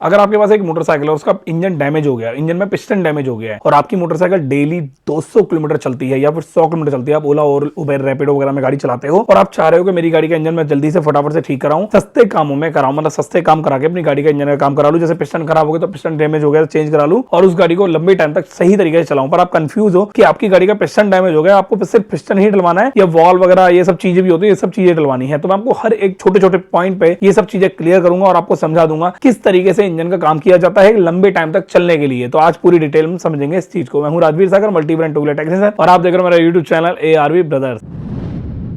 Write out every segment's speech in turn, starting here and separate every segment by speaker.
Speaker 1: अगर आपके पास एक मोटरसाइकिल है, उसका इंजन डैमेज हो गया, इंजन में पिस्टन डैमेज हो गया है और आपकी मोटरसाइकिल डेली 200 किलोमीटर चलती है या फिर 100 किलोमीटर चलती है, आप ओला और उबेर रैपिडो वगैरह में गाड़ी चलाते हो और आप चाह रहे हो कि मेरी गाड़ी का इंजन मैं जल्दी से फटाफट से ठीक कराऊं, सस्ते कामों में कराऊं, मतलब सस्ते काम करा के अपनी गाड़ी का इंजन का काम करा लूं। जैसे पिस्टन खराब हो गया तो पिस्टन डैमेज हो गया तो चेंज करा लूं और उस गाड़ी को लंबे टाइम तक सही तरीके से चलाऊं। पर आप कंफ्यूज हो कि आपकी गाड़ी का पिस्टन डैमेज हो गया, आपको सिर्फ पिस्टन ही डलवाना है या वॉल वगैरह ये सब चीजें भी होती है, ये सब चीजें डलवानी है। तो मैं आपको हर एक छोटे छोटे पॉइंट पे ये सब चीजें क्लियर करूंगा और आपको समझा दूंगा किस तरीके से इंजन का काम किया जाता है लंबे टाइम तक चलने के लिए। तो आज पूरी डिटेल में समझेंगे इस चीज को। मैं हूं Rajveer Sagar, multi brand two wheeler technician, और आप देख रहे हो मेरा यूट्यूब चैनल ARV ब्रदर्स।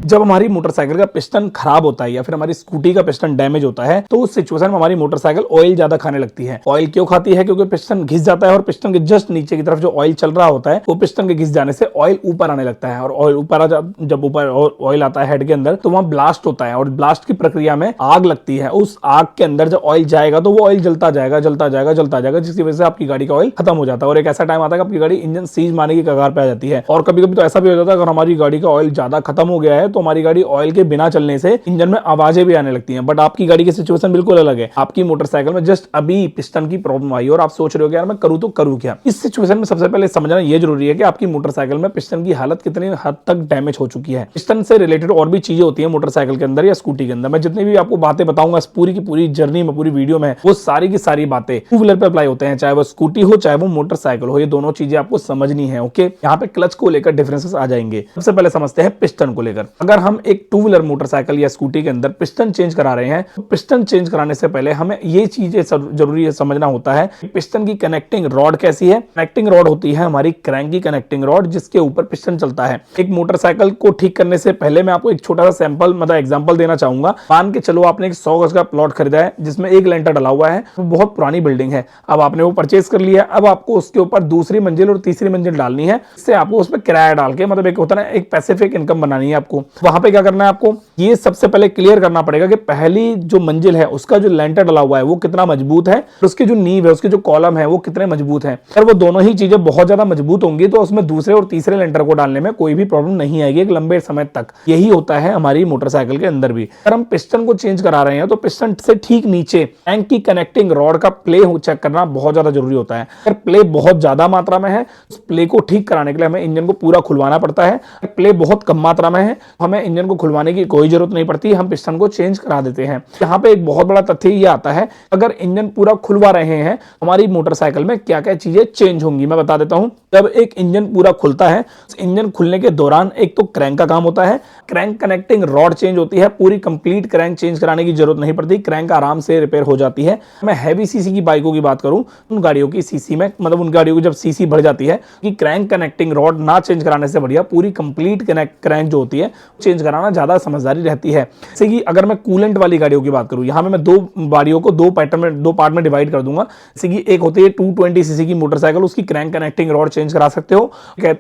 Speaker 1: जब हमारी मोटरसाइकिल का पिस्टन खराब होता है या फिर हमारी स्कूटी का पिस्टन डैमेज होता है तो उस सिचुएशन में हमारी मोटरसाइकिल ऑयल ज्यादा खाने लगती है। ऑयल क्यों खाती है? क्योंकि पिस्टन घिस जाता है और पिस्टन के जस्ट नीचे की तरफ जो ऑयल चल रहा होता है वो पिस्टन के घिस जाने से ऑयल ऊपर आने लगता है और ऑयल ऊपर जब ऊपर ऑयल आता है हेड के अंदर तो वहां ब्लास्ट होता है और ब्लास्ट की प्रक्रिया में आग लगती है। उस आग के अंदर जब ऑयल जाएगा तो वो ऑयल जलता जाएगा जलता जाएगा जलता जाएगा, जिसकी वजह से आपकी गाड़ी का ऑयल खत्म हो जाता है और एक ऐसा टाइम आता है कि आपकी गाड़ी इंजन सीज मारने की कगार पे आ जाती है। और कभी कभी तो ऐसा भी हो जाता है अगर हमारी गाड़ी का ऑयल ज्यादा खत्म हो गया है तो हमारी गाड़ी ऑयल के बिना चलने से इंजन में आवाजें भी आने लगती हैं। बट आपकी गाड़ी की सिचुएशन बिल्कुल अलग है। आपकी मोटरसाइकिल में जस्ट अभी पिस्टन की प्रॉब्लम आई और आप सोच रहे हो कि यार मैं करूं तो करूं क्या। इस सिचुएशन में सबसे पहले समझना यह जरूरी है कि आपकी मोटरसाइकिल में पिस्टन की हालत कितनी हद तक डैमेज हो चुकी है। पिस्टन से रिलेटेड और भी चीजें होती है मोटरसाइकिल के अंदर या स्कूटी के अंदर। मैं जितनी भी आपको बातें बताऊंगा इस पूरी की पूरी जर्नी में, पूरी वीडियो में, वो सारी की सारी बातें टू व्हीलर पे अप्लाई होते हैं, चाहे वो स्कूटी हो चाहे वो मोटरसाइकिल हो। ये दोनों चीजें आपको समझनी है। ओके, यहाँ पे क्लच को लेकर डिफरेंसेस आ जाएंगे। सबसे पहले समझते हैं पिस्टन को लेकर। अगर हम एक टू व्हीलर मोटरसाइकिल या स्कूटी के अंदर पिस्टन चेंज करा रहे हैं तो पिस्टन चेंज कराने से पहले हमें ये चीजें जरूरी है समझना होता है कि पिस्टन की कनेक्टिंग रॉड कैसी है। कनेक्टिंग रॉड होती है हमारी क्रैंक की कनेक्टिंग रॉड, जिसके ऊपर पिस्टन चलता है। एक मोटरसाइकिल को ठीक करने से पहले मैं आपको एक छोटा सा सैंपल मतलब एग्जांपल देना चाहूंगा। मान के चलो आपने एक 100 गज का प्लॉट खरीदा है जिसमें एक लेंटर डला हुआ है, वो बहुत पुरानी बिल्डिंग है। अब आपने वो परचेज कर लिया, अब आपको उसके ऊपर दूसरी मंजिल और तीसरी मंजिल डालनी है। इससे आपको उस पर किराया डाल के मतलब एक होता है एक पैसिफिक इनकम बनानी है आपको। वहां पे क्या करना है आपको, ये सबसे पहले क्लियर करना पड़ेगा कि पहली जो मंजिल है उसका जो लेंटर डला हुआ है वो कितना मजबूत है, उसकी जो नींव है उसके जो कॉलम है वो कितने मजबूत है। अगर वो दोनों ही चीजें बहुत ज्यादा मजबूत होंगी तो उसमें दूसरे और तीसरे लेंटर को डालने में कोई भी प्रॉब्लम नहीं आएगी एक लंबे समय तक। यही होता है हमारी मोटरसाइकिल के अंदर भी। अगर हम पिस्टन को चेंज करा रहे हैं तो पिस्टन से ठीक नीचे टैंक की कनेक्टिंग रॉड का प्ले चेक करना बहुत ज्यादा जरूरी होता है। अगर प्ले बहुत ज्यादा मात्रा में है उस प्ले को ठीक कराने के लिए हमें इंजन को पूरा खुलवाना पड़ता है। प्ले बहुत कम मात्रा में है हमें इंजन को खुलवाने की कोई जरूरत नहीं पड़ती, हम पिस्टन को चेंज करा देते हैं। यहाँ पे एक बहुत बड़ा तथ्य ये आता है, अगर इंजन पूरा खुलवा रहे हैं हमारी मोटरसाइकिल में क्या क्या चीजें चेंज होंगी मैं बता देता हूं। जब एक इंजन पूरा खुलता है, इंजन खुलने के दौरान एक तो क्रैंक का काम होता है, क्रैंक कनेक्टिंग रॉड चेंज होती है। पूरी कंप्लीट क्रैंक चेंज कराने की जरूरत नहीं पड़ती, क्रैंक आराम से रिपेयर हो जाती है। मैं हैवी सीसी की बाइकों की बात करूं, उन गाड़ियों की सीसी में मतलब उन गाड़ियों की जब सीसी बढ़ जाती है कि क्रैंक कनेक्टिंग रॉड ना चेंज कराने से बढ़िया पूरी कंप्लीट क्रैंक जो होती है चेंज कराना ज्यादा समझदारी रहती है। जैसे कि अगर मैं कूलेंट वाली गाड़ियों की बात करूं, यहां मैं दो गाड़ियों को दो पार्ट में डिवाइड कर दूंगा। जैसे कि एक होती है 220 सीसी की मोटरसाइकिल, उसकी क्रैंक कनेक्टिंग रॉड चेंज करा सकते हो।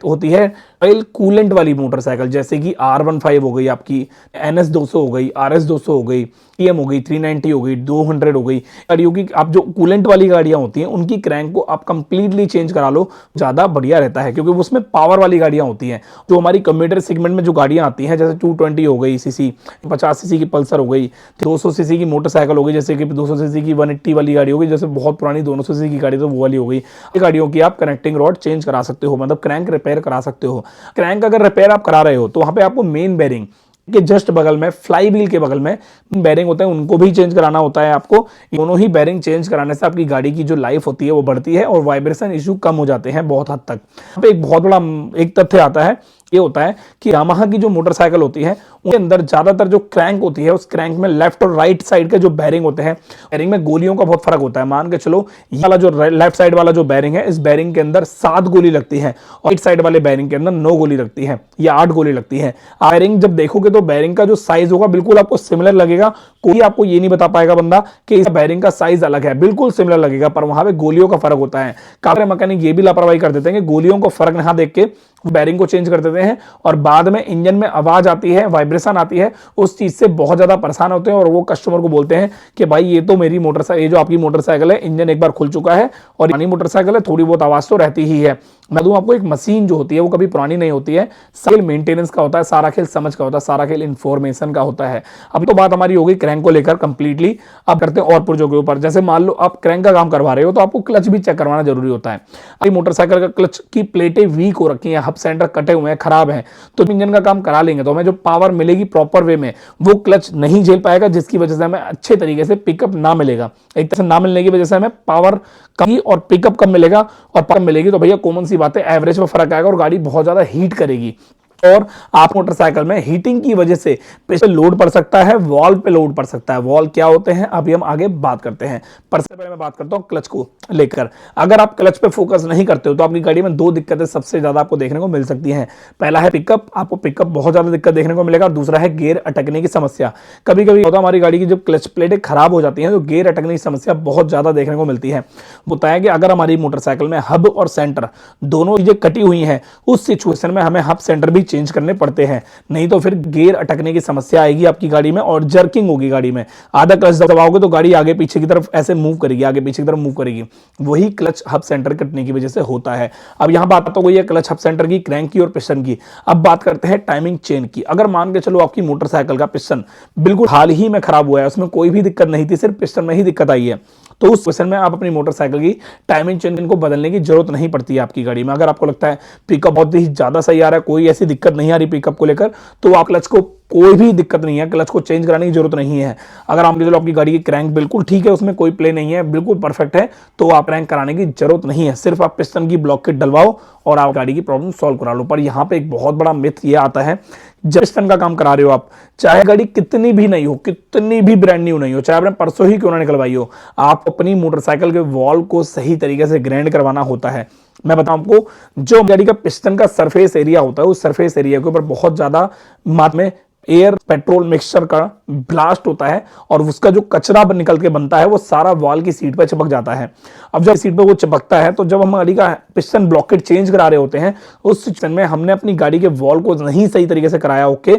Speaker 1: होती है ऑयल कूलेंट वाली मोटरसाइकिल, जैसे कि R15 हो गई, आपकी NS200 हो गई, RS200 हो गई, TM हो गई, 390 हो गई, 200 हो गई। गाड़ियों की आप जो कूलेंट वाली गाड़ियां होती हैं उनकी क्रैंक को आप कंप्लीटली चेंज करा लो, ज्यादा बढ़िया रहता है क्योंकि उसमें पावर वाली गाड़ियां होती हैं। जो हमारी कम्यूटर सेगमेंट में जो गाड़ियां आती हैं जैसे 220 हो गई सीसी, 50 सीसी की पल्सर हो गई, 200 सीसी की मोटरसाइकिल हो गई, जैसे कि 200 सीसी की 180 वाली गाड़ी हो गई, जैसे बहुत पुरानी 200 सीसी की गाड़ी तो वो वाली हो गई। ये गाड़ियों की आप कनेक्टिंग रॉड चेंज करा सकते हो, मतलब क्रैंक रिपेयर करा सकते हो। क्रैंक अगर रिपेयर आप करा रहे हो तो वहां पे आपको मेन बेरिंग के जस्ट बगल में, फ्लाई व्हील के बगल में बेरिंग होते हैं, उनको भी चेंज कराना होता है आपको। दोनों ही बेरिंग चेंज कराने से आपकी गाड़ी की जो लाइफ होती है वो बढ़ती है और वाइब्रेशन इश्यू कम हो जाते हैं बहुत हद तक। यहाँ पे एक बहुत बड़ा एक तथ्य आता है, ये होता है कि यामाहा की जो मोटरसाइकिल होती है उनके अंदर ज्यादातर जो क्रैंक होती है उस क्रैंक में लेफ्ट और राइट साइड के जो बेरिंग होते हैं, बेरिंग में गोलियों का बहुत फर्क होता है। मान के चलो ये वाला जो लेफ्ट साइड वाला जो बेरिंग है, इस बेरिंग के अंदर 7 गोली लगती है और राइट साइड वाले बेरिंग के अंदर 9 गोली लगती है या 8 गोली लगती है। बेरिंग जब देखोगे तो बेरिंग का जो साइज होगा बिल्कुल आपको सिमिलर लगेगा। कोई आपको ये नहीं बता पाएगा बंदा कि इस बेरिंग का साइज अलग है, बिल्कुल सिमिलर लगेगा, पर वहां पे गोलियों का फर्क होता है। काफी मैकेनिक ये भी लापरवाही कर देते हैं कि गोलियों को फर्क ना देख के बेरिंग को चेंज कर देते हैं और बाद में इंजन में आवाज आती है, वाइब्रेशन आती है, उस चीज से बहुत ज्यादा परेशान होते हैं और वो कस्टमर को बोलते हैं कि भाई ये तो मेरी मोटरसाइकिल, ये जो आपकी मोटरसाइकिल है इंजन एक बार खुल चुका है और पुरानी मोटरसाइकिल है, थोड़ी बहुत आवाज तो रहती ही है। मैं दूं आपको, एक मशीन जो होती है वो कभी पुरानी नहीं होती है, सारा खेल मेंटेनेंस का होता है, सारा खेल समझ का होता है, सारा खेल इन्फॉर्मेशन का होता है। अब तो बात हमारी होगी क्रैंक को लेकर कंप्लीटली। अब करते हैं और पुर्जों के ऊपर। जैसे मान लो आप क्रैंक का काम करवा रहे हो तो आपको क्लच भी चेक करवाना जरूरी होता है। अभी मोटरसाइकिल का क्लच की प्लेटें वीक हो रखी हैं, हब सेंटर कटे हुए हैं, खराब हैं, तो इंजन का काम करा लेंगे तो हमें जो पावर मिलेगी प्रॉपर वे में वो क्लच नहीं झेल पाएगा, जिसकी वजह से हमें अच्छे तरीके से पिकअप ना मिलेगा। एक तरह से ना मिलने की वजह से हमें पावर कम और पिकअप कम मिलेगा, और पावर मिलेगी तो भैया कॉमन सी बात है एवरेज में फर्क आएगा और गाड़ी बहुत ज्यादा हीट करेगी। और आप मोटरसाइकिल में हीटिंग की वजह से पे लोड पड़ सकता है, वॉल पे लोड पड़ सकता है। वॉल क्या होते हैं अभी हम आगे बात करते हैं, पर सबसे पहले मैं बात करता हूं क्लच को लेकर। अगर आप क्लच पे फोकस नहीं करते हो तो आपकी गाड़ी में दो दिक्कतें सबसे ज्यादा आपको देखने को मिल सकती हैं। पहला है पिकअप, आपको पिकअप बहुत ज्यादा दिक्कत देखने को मिलेगा, और दूसरा है गियर अटकने की समस्या। कभी कभी होता है हमारी गाड़ी की जब क्लच प्लेटें खराब हो जाती हैं तो गियर अटकने की समस्या बहुत ज्यादा देखने को मिलती है। बताया कि अगर हमारी मोटरसाइकिल में हब और सेंटर दोनों चीजें कटी हुई हैं, उस सिचुएशन में हमें हब सेंटर भी चेंज करने पड़ते हैं, नहीं तो फिर गियर अटकने की समस्या आएगी आपकी गाड़ी में और जर्किंग होगी गाड़ी में। आधा क्लच दबाओगे तो गाड़ी आगे पीछे की तरफ ऐसे मूव करेगी, आगे पीछे की तरफ मूव करेगी, वही क्लच हब सेंटर कटने की वजह से होता है। अब यहां बात तो हुई है क्लच हब सेंटर की, क्रैंक की और पिस्टन की। अब बात करते हैं टाइमिंग चेन की। अगर मान के चलो आपकी मोटरसाइकिल का पिस्टन बिल्कुल हाल ही में खराब हुआ है, उसमें कोई भी दिक्कत नहीं थी, सिर्फ पिस्टन में ही दिक्कत आई है, तो उस सिचुएशन में आप अपनी मोटरसाइकिल की टाइमिंग चेन को बदलने की जरूरत नहीं पड़ती है आपकी गाड़ी में। अगर आपको लगता है पिकअप बहुत ही ज्यादा सही आ रहा है, कोई ऐसी दिक्कत नहीं आ रही पिकअप को लेकर, तो आप क्लच को, कोई भी दिक्कत नहीं है, क्लच को चेंज कराने की जरूरत नहीं है। अगर आप आपकी गाड़ी की क्रैंक बिल्कुल ठीक है, उसमें कोई प्ले नहीं है, बिल्कुल परफेक्ट है, तो आप क्रैंक कराने की जरूरत नहीं है। सिर्फ आप पिस्टन की ब्लॉक किट डलवाओ और आप गाड़ी की प्रॉब्लम सॉल्व करा लो। पर यहाँ पे एक बहुत बड़ा मिथ ये आता है, जब पिस्टन का काम करा रहे हो आप, चाहे गाड़ी कितनी भी नहीं हो, कितनी भी ब्रांड न्यू नहीं हो, चाहे आपने परसों ही क्यों ना निकलवाई हो, आप अपनी मोटरसाइकिल के वॉल को सही तरीके से ग्राइंड करवाना होता है। मैं बताऊं आपको, जो गाड़ी का पिस्टन का सरफेस एरिया होता है, उस सरफेस एरिया के ऊपर बहुत ज्यादा मात्रा में एयर पेट्रोल मिक्सचर का ब्लास्ट होता है और उसका जो कचरा निकल के बनता है वो सारा वॉल की सीट पर चिपक जाता है। अब जब सीट पर वो चिपकता है तो जब हम गाड़ी का पिस्टन ब्लॉकेट चेंज करा रहे होते हैं, उस सिचुएशन में हमने अपनी गाड़ी के वॉल को नहीं सही तरीके से कराया, ओके,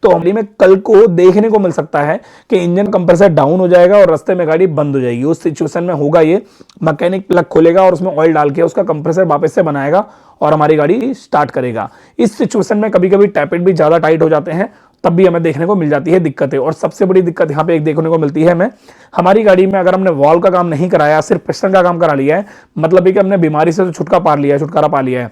Speaker 1: तो गाड़ी में कल को देखने को मिल सकता है कि इंजन कंप्रेसर डाउन हो जाएगा और रास्ते में गाड़ी बंद हो जाएगी। उस सिचुएशन में होगा ये, मैकेनिक प्लग खोलेगा और उसमें ऑयल डाल के उसका कंप्रेसर वापस से बनाएगा और हमारी गाड़ी स्टार्ट करेगा। इस सिचुएशन में कभी कभी टैपेट भी ज्यादा टाइट हो जाते हैं, तब भी हमें देखने को मिल जाती है दिक्कतें। और सबसे बड़ी दिक्कत यहाँ पे एक देखने को मिलती है हमें, हमारी गाड़ी में अगर हमने वॉल का काम नहीं कराया, सिर्फ पिस्टन का काम करा लिया है, मतलब कि हमने बीमारी से तो छुटकारा पा लिया है,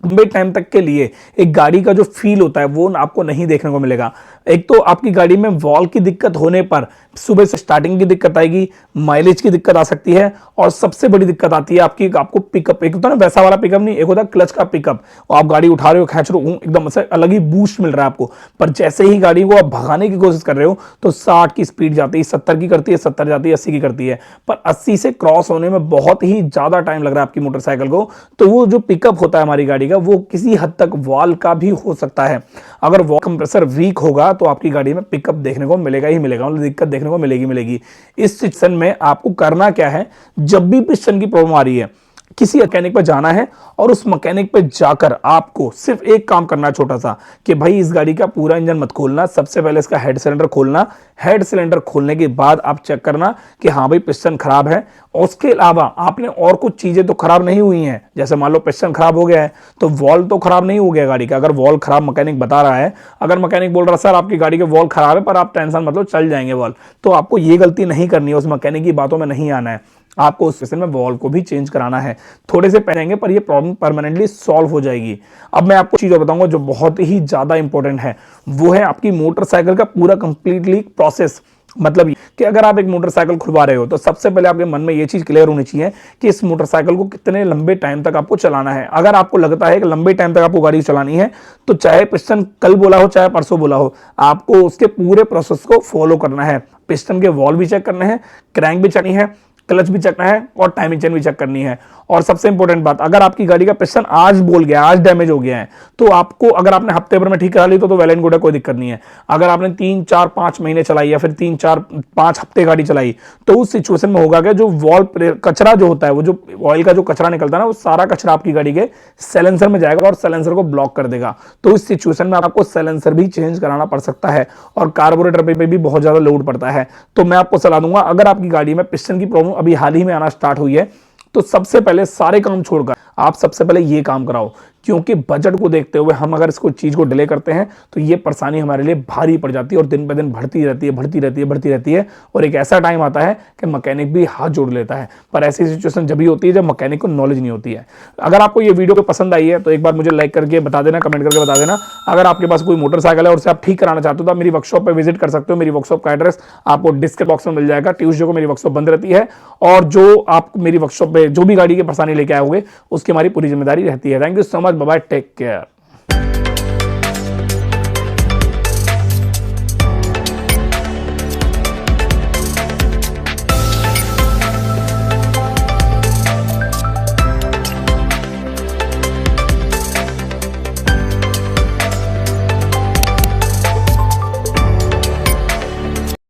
Speaker 1: लंबे टाइम तक के लिए एक गाड़ी का जो फील होता है वो आपको नहीं देखने को मिलेगा। एक तो आपकी गाड़ी में वॉल की दिक्कत होने पर सुबह से स्टार्टिंग की दिक्कत आएगी, माइलेज की दिक्कत आ सकती है, और सबसे बड़ी दिक्कत आती है आपको पिकअप। एक होता है ना वैसा वाला पिकअप नहीं, एक होता है क्लच का पिकअप, और आप गाड़ी उठा रहे हो, खींच रहे हो, एकदम से अलग ही बूस्ट मिल रहा है आपको, पर जैसे ही गाड़ी को आप भगाने की कोशिश कर रहे हो तो 60 की स्पीड जाती है, 70 की करती है, 70 जाती है, 80 की करती है, पर 80 से क्रॉस होने में बहुत ही ज्यादा टाइम लग रहा है आपकी मोटरसाइकिल को। तो वो जो पिकअप होता है हमारी गाड़ी का, वो किसी हद तक वॉल का भी हो सकता है। अगर वॉल कंप्रेसर वीक होगा तो आपकी गाड़ी में पिकअप देखने को मिलेगा ही मिलेगा, मतलब दिक्कत देखने को मिलेगी। इस सिचुएशन में आपको करना क्या है, जब भी पिस्टन की प्रॉब्लम आ रही है, किसी मैकेनिक पर जाना है और उस मैकेनिक पे जाकर आपको सिर्फ एक काम करना है छोटा सा, कि भाई इस गाड़ी का पूरा इंजन मत खोलना, सबसे पहले इसका हेड सिलेंडर खोलना। हेड सिलेंडर खोलने के बाद आप चेक करना कि हाँ भाई पिस्टन खराब है। उसके अलावा आपने और कुछ चीजें तो खराब नहीं हुई हैं, जैसे मान लो पिस्टन खराब हो गया है तो वॉल तो खराब नहीं हो गया गाड़ी का। अगर वॉल खराब मैकेनिक बता रहा है, अगर मैकेनिक बोल रहा है सर आपकी गाड़ी के वॉल खराब है पर आप टेंशन मतलब चल जाएंगे वॉल, तो आपको ये गलती नहीं करनी है, उस मैकेनिक की बातों में नहीं आना है, आपको उस सिचुएशन में वॉल को भी चेंज कराना है। थोड़े से पहनेंगे पर ये प्रॉब्लम परमानेंटली सॉल्व हो जाएगी। अब मैं आपको चीज बताऊंगा जो बहुत ही ज्यादा इंपॉर्टेंट है, वो है आपकी मोटरसाइकिल का पूरा कंप्लीटली प्रोसेस। मतलब कि अगर आप एक मोटरसाइकिल खुलवा रहे हो तो सबसे पहले आपके मन में ये चीज क्लियर होनी चाहिए कि इस मोटरसाइकिल को कितने लंबे टाइम तक आपको चलाना है। अगर आपको लगता है कि लंबे टाइम तक आपको गाड़ी चलानी है, तो चाहे पिस्टन कल बोला हो चाहे परसों बोला हो, आपको उसके पूरे प्रोसेस को फॉलो करना है। पिस्टन के वॉल भी चेक करने हैं, क्रैंक भी चेक करनी है, क्लच भी चेक है और टाइमिंग चेन भी चेक करनी है। और सबसे इंपॉर्टेंट बात, अगर आपकी गाड़ी का पिस्टन आज बोल गया, आज डैमेज हो गया है, तो आपको, अगर आपने हफ्ते भर में ठीक करा ली तो वेल एंड गुड है, कोई दिक्कत नहीं है। अगर आपने 3-4-5 महीने चलाई या फिर 3-4-5 हफ्ते गाड़ी चलाई, तो उस सिचुएशन में होगा कि जो वॉल कचरा जो होता है, वो जो ऑयल का जो कचरा निकलता है ना, वो सारा कचरा आपकी गाड़ी के साइलेंसर में जाएगा और साइलेंसर को ब्लॉक कर देगा। तो इस सिचुएशन में आपको साइलेंसर भी चेंज कराना पड़ सकता है और कार्बोरेटर पे भी बहुत ज्यादा लोड पड़ता है। तो मैं आपको सलाह दूंगा, अगर आपकी गाड़ी में पिस्टन की प्रॉब्लम अभी हाल ही में आना स्टार्ट हुई है, तो सबसे पहले सारे काम छोड़कर आप सबसे पहले ये काम कराओ, क्योंकि बजट को देखते हुए हम अगर इसको चीज को डिले करते हैं तो ये परेशानी हमारे लिए भारी पड़ जाती है और दिन ब दिन बढ़ती रहती है और एक ऐसा टाइम आता है कि मैकेनिक भी हाथ जोड़ लेता है। पर ऐसी सिचुएशन जब भी होती है जब मैकेनिक को नॉलेज नहीं होती है। अगर आपको ये वीडियो पसंद आई है तो एक बार मुझे लाइक करके बता देना, कमेंट करके बता देना। अगर आपके पास कोई मोटरसाइकिल है और उसे आप ठीक कराना चाहते हो तो आप मेरी वर्कशॉप पर विजिट कर सकते हो। मेरी वर्कशॉप का एड्रेस आपको डिस्क्रिप्शन बॉक्स में मिल जाएगा। ट्यूसडे को मेरी वर्कशॉप बंद रहती है और जो आप मेरी वर्कशॉप पे जो भी गाड़ी की परेशानी लेके आए होंगे उसकी हमारी पूरी जिम्मेदारी रहती है। Thank you so much, bye bye, take care.